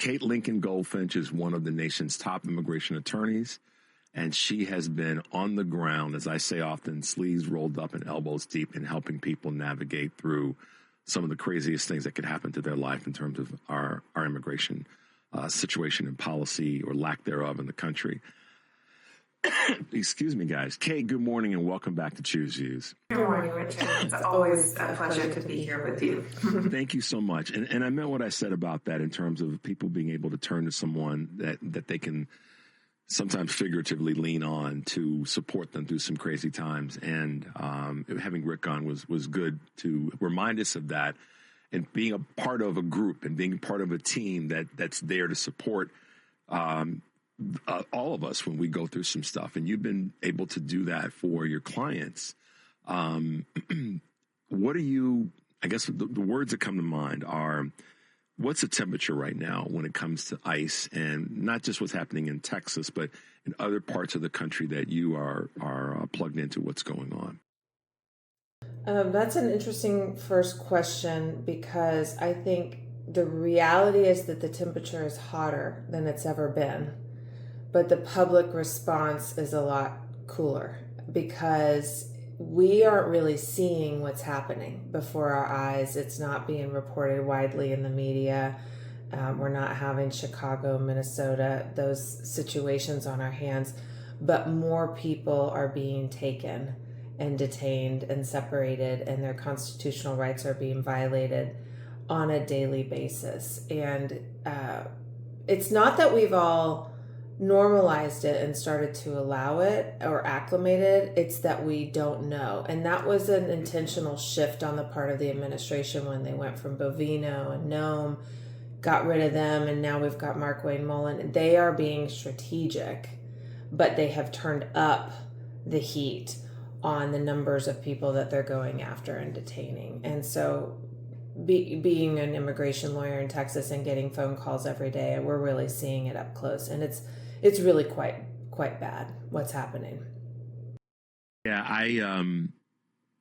Kate Lincoln-Goldfinch is one of the nation's top immigration attorneys, and she has been on the ground, as I say often, sleeves rolled up and elbows deep in helping people navigate through some of the craziest things that could happen to their life in terms of our immigration situation and policy or lack thereof in the country. Excuse me, guys. Kate, good morning and welcome back to Choose Views. Good morning, Richard. It's always a pleasure to be here with you. Thank you so much. And I meant what I said about that in terms of people being able to turn to someone that they can sometimes figuratively lean on to support them through some crazy times. And having Rick on was good to remind us of that and being a part of a group and being part of a team that's there to support all of us when we go through some stuff. And you've been able to do that for your clients. What are you, I guess the words that come to mind are, what's the temperature right now when it comes to ICE, and not just what's happening in Texas, but in other parts of the country that you are plugged into what's going on? That's an interesting first question, because I think the reality is that the temperature is hotter than it's ever been, but the public response is a lot cooler because we aren't really seeing what's happening before our eyes. It's not being reported widely in the media. We're not having Chicago, Minnesota, those situations on our hands, but more people are being taken and detained and separated, and their constitutional rights are being violated on a daily basis. And it's not that we've all normalized it and started to allow it or acclimated, it's that we don't know. And that was an intentional shift on the part of the administration when they went from Bovino and Nome, got rid of them, and now we've got Mark Wayne Mullen. They are being strategic, but they have turned up the heat on the numbers of people that they're going after and detaining. And so being an immigration lawyer in Texas and getting phone calls every day, we're really seeing it up close. And it's really quite bad what's happening. Yeah,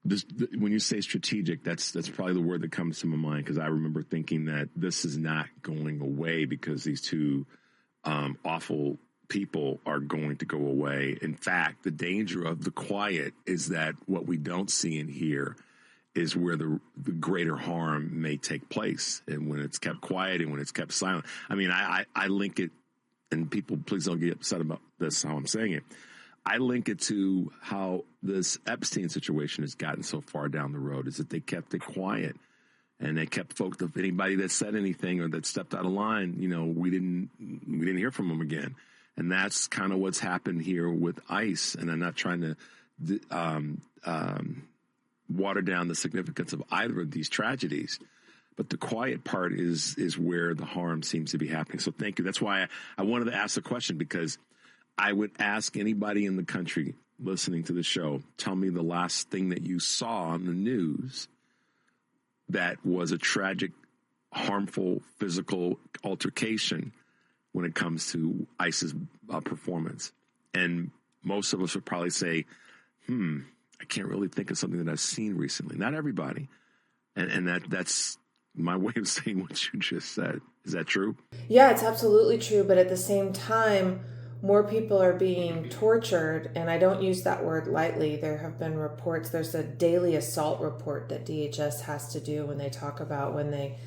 when you say strategic, that's probably the word that comes to my mind, because I remember thinking that this is not going away because these two awful people are going to go away. In fact, the danger of the quiet is that what we don't see and hear is where the greater harm may take place. And when it's kept quiet and when it's kept silent, I mean, I link it, and people please don't get upset about this, how I'm saying it. I link it to how this Epstein situation has gotten so far down the road, is that they kept it quiet and they kept folks, if anybody that said anything or that stepped out of line, we didn't hear from them again. And that's kind of what's happened here with ICE. And I'm not trying to water down the significance of either of these tragedies, but the quiet part is where the harm seems to be happening. So thank you. That's why I wanted to ask the question, because I would ask anybody in the country listening to the show, tell me the last thing that you saw on the news that was a tragic, harmful, physical altercation when it comes to ICE's performance. And most of us would probably say, I can't really think of something that I've seen recently. Not everybody. And that's my way of saying what you just said. Is that true? Yeah, it's absolutely true. But at the same time, more people are being tortured. And I don't use that word lightly. There have been reports. There's a daily assault report that DHS has to do when they talk about when they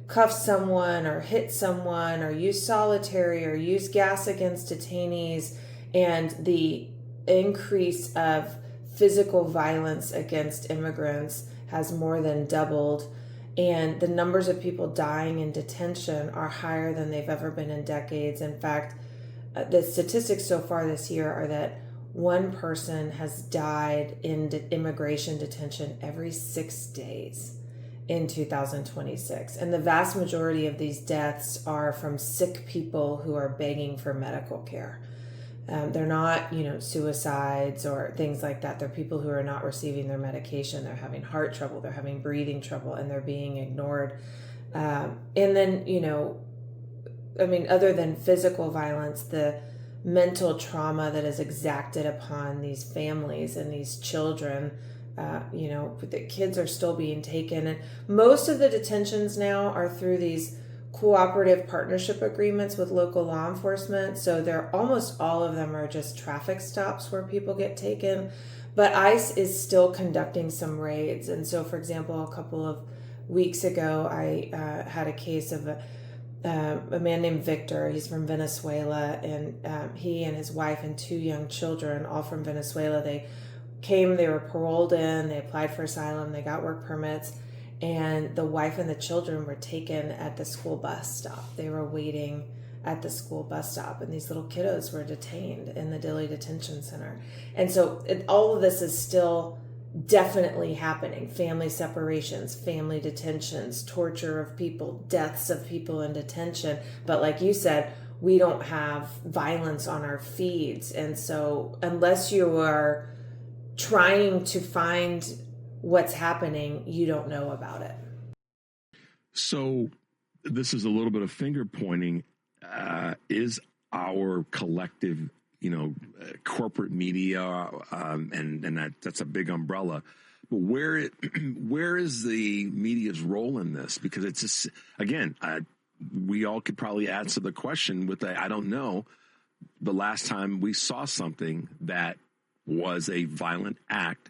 cuff someone or hit someone or use solitary or use gas against detainees, and the increase of physical violence against immigrants has more than doubled, and the numbers of people dying in detention are higher than they've ever been in decades. In fact, the statistics so far this year are that one person has died in immigration detention every 6 days in 2026. And the vast majority of these deaths are from sick people who are begging for medical care. They're not, suicides or things like that. They're people who are not receiving their medication. They're having heart trouble. They're having breathing trouble, and they're being ignored. And then, other than physical violence, the mental trauma that is exacted upon these families and these children, the kids are still being taken. And most of the detentions now are through these cooperative partnership agreements with local law enforcement. So almost all of them are just traffic stops where people get taken. But ICE is still conducting some raids. And so, for example, a couple of weeks ago, I had a case of a man named Victor. He's from Venezuela, and he and his wife and 2 young children, all from Venezuela, they were paroled in, they applied for asylum, they got work permits, and the wife and the children were taken at the school bus stop. They were waiting at the school bus stop, and these little kiddos were detained in the Dilley Detention Center. And so all of this is still definitely happening. Family separations, family detentions, torture of people, deaths of people in detention. But like you said, we don't have violence on our feeds. And so unless you are trying to find what's happening, you don't know about it. So this is a little bit of finger pointing. Is our collective, corporate media, and that's a big umbrella. But where is the media's role in this? Because it's just, again, we all could probably answer the question with I don't know. The last time we saw something that was a violent act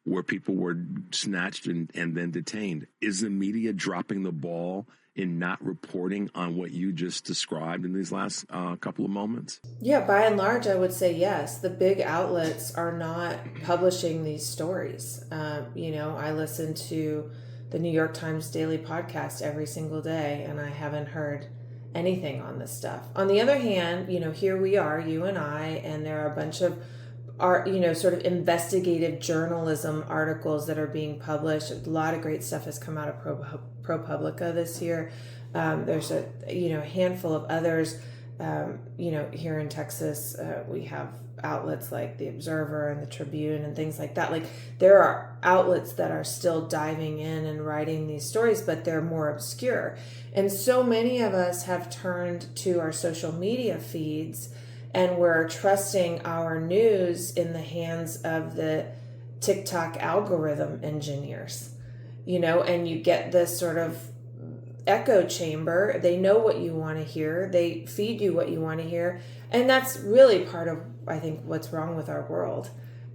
where people were snatched and then detained. Is the media dropping the ball in not reporting on what you just described in these last couple of moments? Yeah, by and large, I would say yes. The big outlets are not publishing these stories. I listen to the New York Times daily podcast every single day, and I haven't heard anything on this stuff. On the other hand, here we are, you and I, and there are a bunch of sort of investigative journalism articles that are being published. A lot of great stuff has come out of ProPublica this year. There's a handful of others. Here in Texas, we have outlets like the Observer and the Tribune and things like that. Like, there are outlets that are still diving in and writing these stories, but they're more obscure. And so many of us have turned to our social media feeds, and we're trusting our news in the hands of the TikTok algorithm engineers, and you get this sort of echo chamber. They know what you want to hear. They feed you what you want to hear. And that's really part of, I think, what's wrong with our world,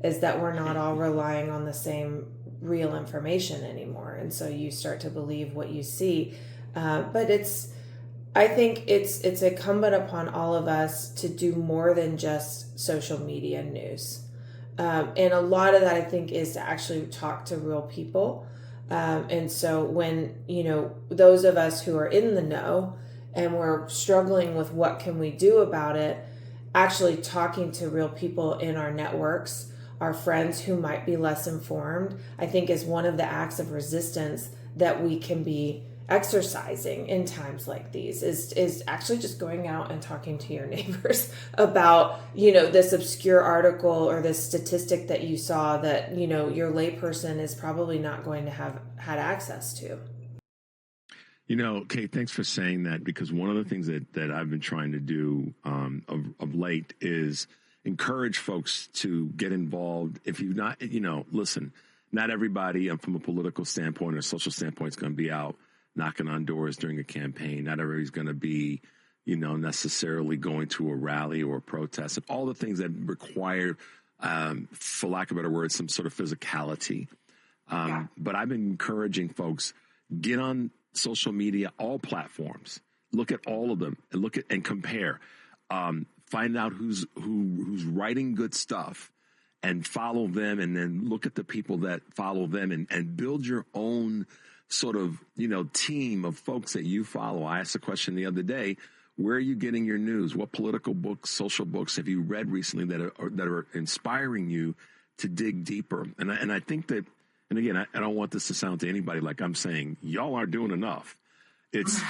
is that we're not all relying on the same real information anymore. And so you start to believe what you see. But I think it's incumbent upon all of us to do more than just social media news. And a lot of that, I think, is to actually talk to real people. And so when, those of us who are in the know and we're struggling with what can we do about it, actually talking to real people in our networks, our friends who might be less informed, I think is one of the acts of resistance that we can be exercising in times like these, is actually just going out and talking to your neighbors about, this obscure article or this statistic that you saw that, your layperson is probably not going to have had access to. Kate, thanks for saying that, because one of the things that I've been trying to do of late is encourage folks to get involved. If you've not, listen, not everybody from a political standpoint or social standpoint is going to be out knocking on doors during a campaign. Not everybody's going to be, necessarily going to a rally or a protest, and all the things that require, for lack of a better word, some sort of physicality. But I've been encouraging folks, get on social media, all platforms, look at all of them and look at and compare, find out who's writing good stuff and follow them, and then look at the people that follow them and build your own sort of, team of folks that you follow. I asked a question the other day: where are you getting your news? What political books, social books have you read recently that are inspiring you to dig deeper? And I think that, and again, I don't want this to sound to anybody like I'm saying y'all aren't doing enough. It's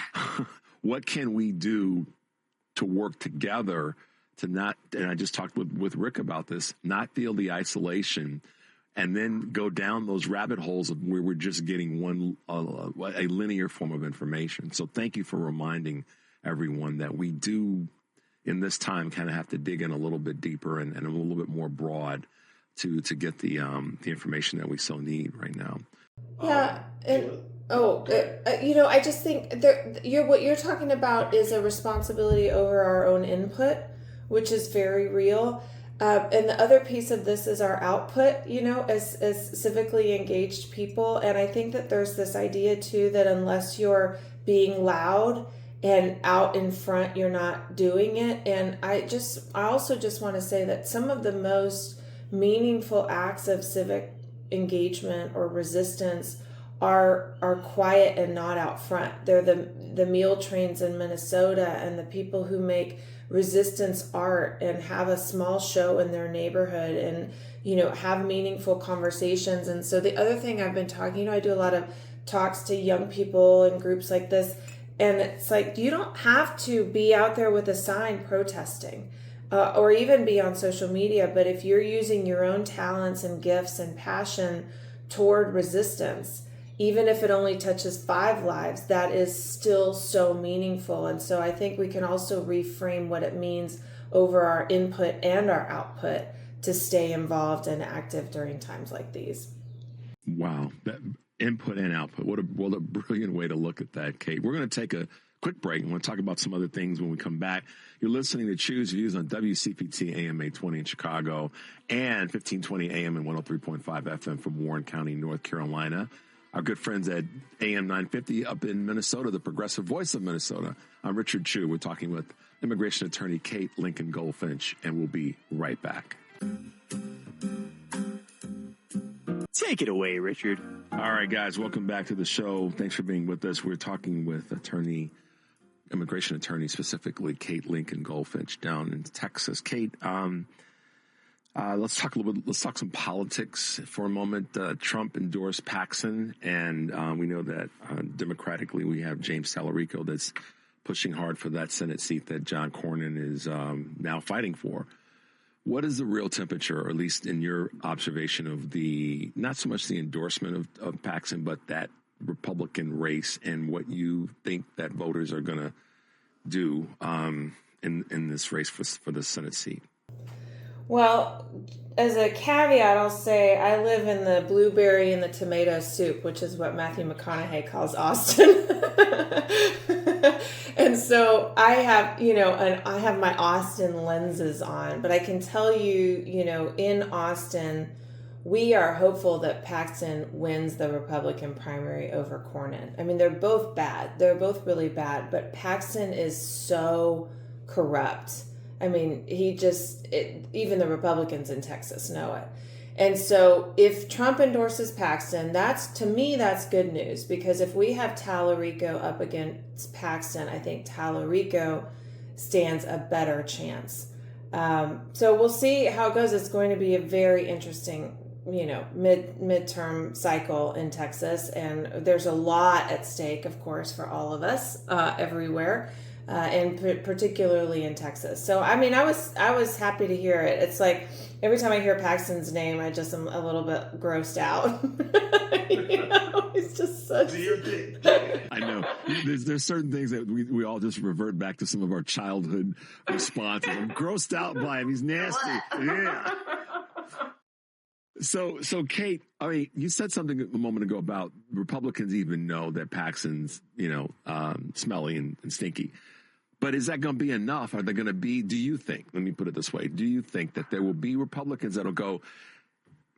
what can we do to work together to not, and I just talked with Rick about this, not feel the isolation and then go down those rabbit holes of where we're just getting a linear form of information. So thank you for reminding everyone that we do, in this time, kind of have to dig in a little bit deeper and a little bit more broad to get the information that we so need right now. Yeah, and I just think what you're talking about is a responsibility over our own input, which is very real. And the other piece of this is our output, as civically engaged people. And I think that there's this idea too that unless you're being loud and out in front, you're not doing it. And I also just want to say that some of the most meaningful acts of civic engagement or resistance are quiet and not out front. They're the meal trains in Minnesota and the people who make resistance art and have a small show in their neighborhood and have meaningful conversations. And so the other thing I've been talking, I do a lot of talks to young people and groups like this, and it's like you don't have to be out there with a sign protesting or even be on social media, but if you're using your own talents and gifts and passion toward resistance, even if it only touches 5 lives, that is still so meaningful. And so I think we can also reframe what it means over our input and our output to stay involved and active during times like these. Wow. That input and output. What a brilliant way to look at that, Kate. We're going to take a quick break. I want to talk about some other things when we come back. You're listening to Chu's Views on WCPT AM 820 in Chicago and 1520 AM and 103.5 FM from Warren County, North Carolina. Our good friends at AM 950 up in Minnesota, the progressive voice of Minnesota. I'm Richard Chu. We're talking with immigration attorney Kate Lincoln-Goldfinch, and we'll be right back. Take it away, Richard. All right, guys, welcome back to the show. Thanks for being with us. We're talking with immigration attorney, specifically Kate Lincoln-Goldfinch down in Texas. Kate, let's talk some politics for a moment. Trump endorsed Paxton, and we know that democratically we have James Tallarico that's pushing hard for that Senate seat that John Cornyn is now fighting for. What is the real temperature, or at least in your observation of not so much the endorsement of Paxton, but that Republican race and what you think that voters are going to do in this race for the Senate seat? Well, as a caveat, I'll say I live in the blueberry and the tomato soup, which is what Matthew McConaughey calls Austin. And so I have, I have my Austin lenses on, but I can tell you, in Austin, we are hopeful that Paxton wins the Republican primary over Cornyn. I mean, they're both bad. They're both really bad, but Paxton is so corrupt. I mean, even the Republicans in Texas know it. And so if Trump endorses Paxton, to me, that's good news, because if we have Tallarico up against Paxton, I think Tallarico stands a better chance. So we'll see how it goes. It's going to be a very interesting, midterm cycle in Texas. And there's a lot at stake, of course, for all of us everywhere. And particularly in Texas. So, I mean, I was happy to hear it. It's like every time I hear Paxton's name, I just am a little bit grossed out. He's just such. I know. There's certain things that we all just revert back to some of our childhood responses. I'm grossed out by him. He's nasty. Yeah. So Kate, I mean, you said something a moment ago about Republicans even know that Paxton's, smelly and stinky. But is that going to be enough? Are they going to be, do you think, let me put it this way, do you think that there will be Republicans that'll go,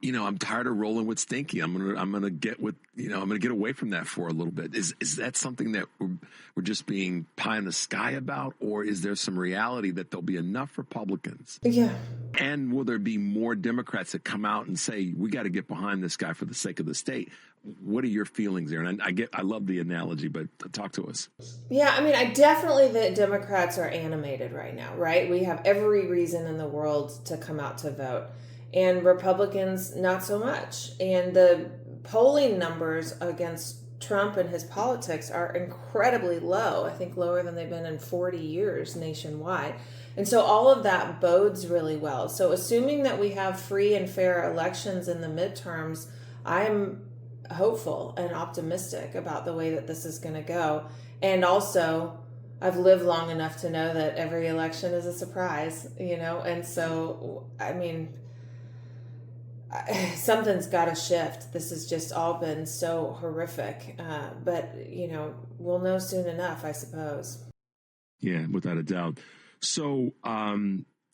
I'm tired of rolling with stinky. I'm going to get away from that for a little bit. Is that something that we're just being pie in the sky about, or is there some reality that there'll be enough Republicans? Yeah. And will there be more Democrats that come out and say, we got to get behind this guy for the sake of the state? What are your feelings there? And I love the analogy, but talk to us. Yeah, I mean, the Democrats are animated right now, right? We have every reason in the world to come out to vote. And Republicans, not so much. And the polling numbers against Trump and his politics are incredibly low. I think lower than they've been in 40 years nationwide. And so all of that bodes really well. So assuming that we have free and fair elections in the midterms, I'm hopeful and optimistic about the way that this is going to go. And also, I've lived long enough to know that every election is a surprise, and so, I mean, something's got to shift. This has just all been so horrific. But, we'll know soon enough, I suppose. Yeah, without a doubt. So,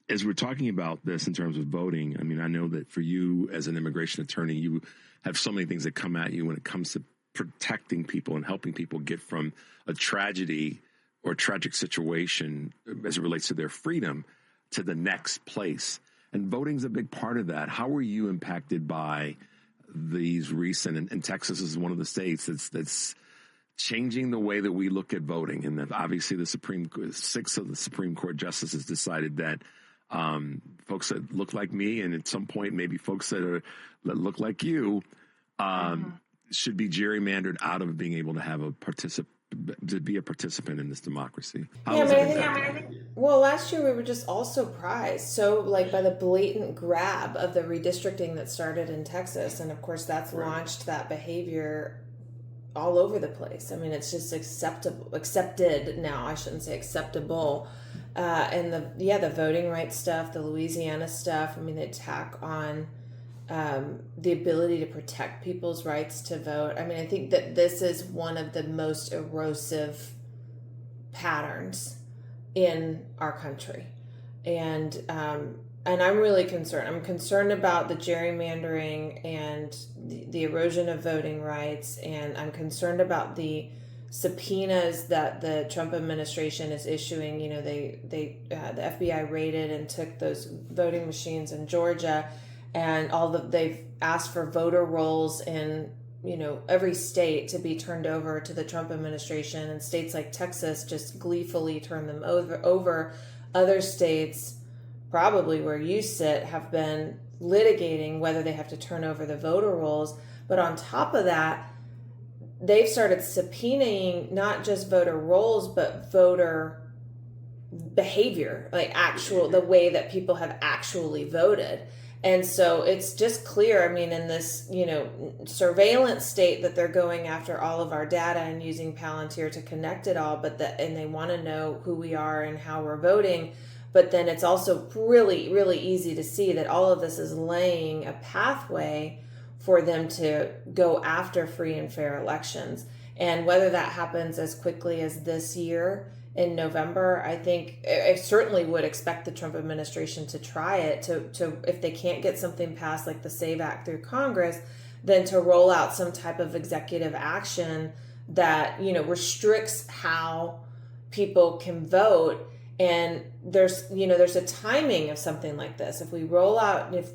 as we're talking about this in terms of voting, I mean, I know that for you as an immigration attorney, you have so many things that come at you when it comes to protecting people and helping people get from a tragedy or tragic situation as it relates to their freedom to the next place. And voting's a big part of that. How were you impacted by these recent, and Texas is one of the states that's changing the way that we look at voting. And that obviously six of the Supreme Court justices decided that folks that look like me, and at some point maybe folks that look like you, should be gerrymandered out of being able to have to be a participant in this democracy. Well, last year we were just all surprised. So, by the blatant grab of the redistricting that started in Texas, and of course that's launched that behavior all over the place. I mean, it's just accepted now. I shouldn't say acceptable. And the voting rights stuff, the Louisiana stuff. I mean, the attack on the ability to protect people's rights to vote. I mean, I think that this is one of the most erosive patterns in our country. And I'm really concerned. I'm concerned about the gerrymandering and the erosion of voting rights. And I'm concerned about the subpoenas that the Trump administration is issuing. The FBI raided and took those voting machines in Georgia, and they've asked for voter rolls in every state to be turned over to the Trump administration, and states like Texas just gleefully turn them over. Other states, probably where you sit, have been litigating whether they have to turn over the voter rolls. But on top of that, they've started subpoenaing not just voter rolls, but voter behavior, the way that people have actually voted. And so it's just clear, I mean, in this, surveillance state, that they're going after all of our data and using Palantir to connect it all, and they want to know who we are and how we're voting. But then it's also really, really easy to see that all of this is laying a pathway for them to go after free and fair elections. And whether that happens as quickly as this year in November, I certainly would expect the Trump administration to try it, to if they can't get something passed like the SAVE Act through Congress, then to roll out some type of executive action that, restricts how people can vote. And there's a timing of something like this. If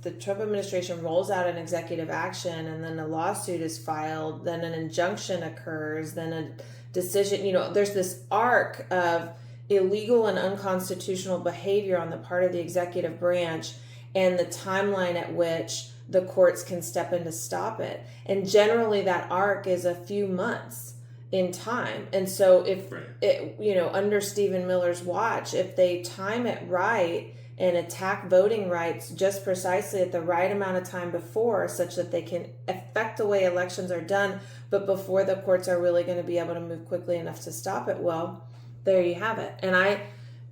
the Trump administration rolls out an executive action and then a lawsuit is filed, then an injunction occurs, then a decision, there's this arc of illegal and unconstitutional behavior on the part of the executive branch, and the timeline at which the courts can step in to stop it. And generally that arc is a few months in time. And so if under Stephen Miller's watch, if they time it right and attack voting rights just precisely at the right amount of time before, such that they can affect the way elections are done, but before the courts are really going to be able to move quickly enough to stop it, well, there you have it. And I,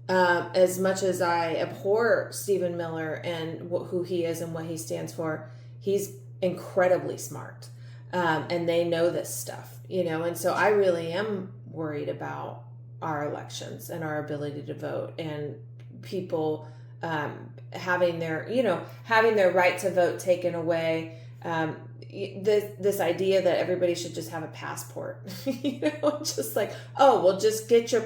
as much as I abhor Stephen Miller and who he is and what he stands for, he's incredibly smart. And they know this stuff, and so I really am worried about our elections and our ability to vote, and people having their right to vote taken away. This idea that everybody should just have a passport, just like, oh, well, just get your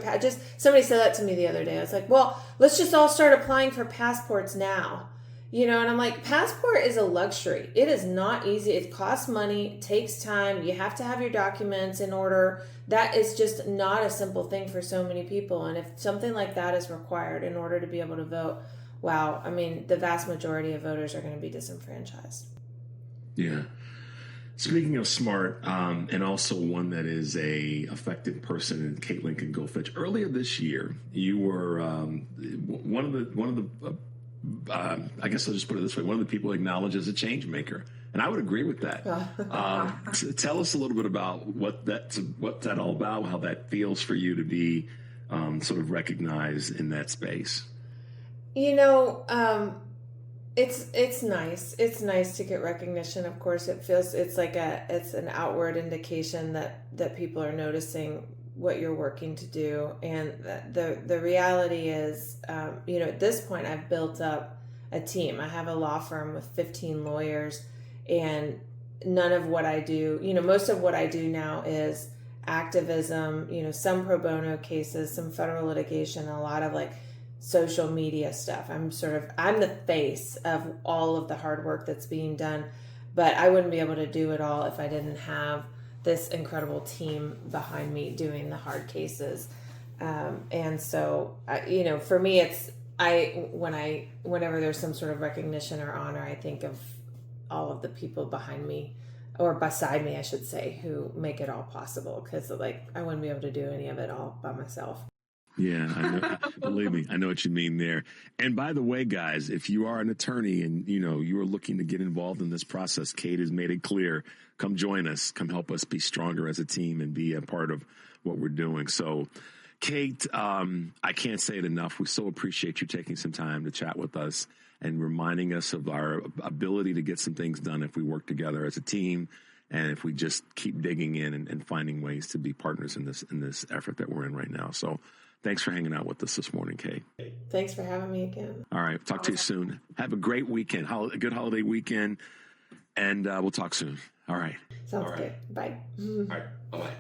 somebody said that to me the other day. I was like, well, let's just all start applying for passports now. And I'm like, passport is a luxury. It is not easy. It costs money, takes time. You have to have your documents in order. That is just not a simple thing for so many people. And if something like that is required in order to be able to vote, wow, I mean, the vast majority of voters are going to be disenfranchised. Yeah. Speaking of smart, and also one that is a effective person, in Kate Lincoln-Goldfinch. Earlier this year, you were one of the I guess I'll just put it this way, one of the people acknowledged as a changemaker. And I would agree with that. Tell us a little bit about what's that all about, how that feels for you to be sort of recognized in that space. It's nice. It's nice to get recognition. Of course, it's an outward indication that people are noticing what you're working to do. And the reality is, at this point, I've built up a team. I have a law firm with 15 lawyers, and none of what I do, most of what I do now is activism, some pro bono cases, some federal litigation, a lot of social media stuff. I'm the face of all of the hard work that's being done, but I wouldn't be able to do it all if I didn't have this incredible team behind me doing the hard cases. And so, for me, whenever there's some sort of recognition or honor, I think of all of the people behind me, or beside me, I should say, who make it all possible. Because I wouldn't be able to do any of it all by myself. Yeah, I know. Believe me, I know what you mean there. And by the way, guys, if you are an attorney and, you are looking to get involved in this process, Kate has made it clear. Come join us. Come help us be stronger as a team and be a part of what we're doing. So, Kate, I can't say it enough. We so appreciate you taking some time to chat with us and reminding us of our ability to get some things done if we work together as a team and if we just keep digging in and finding ways to be partners in this effort that we're in right now. So, thanks for hanging out with us this morning, Kate. Thanks for having me again. All right. Talk to you soon. Have a great weekend, a good holiday weekend, and we'll talk soon. All right. Sounds good. Bye. All right. Bye-bye.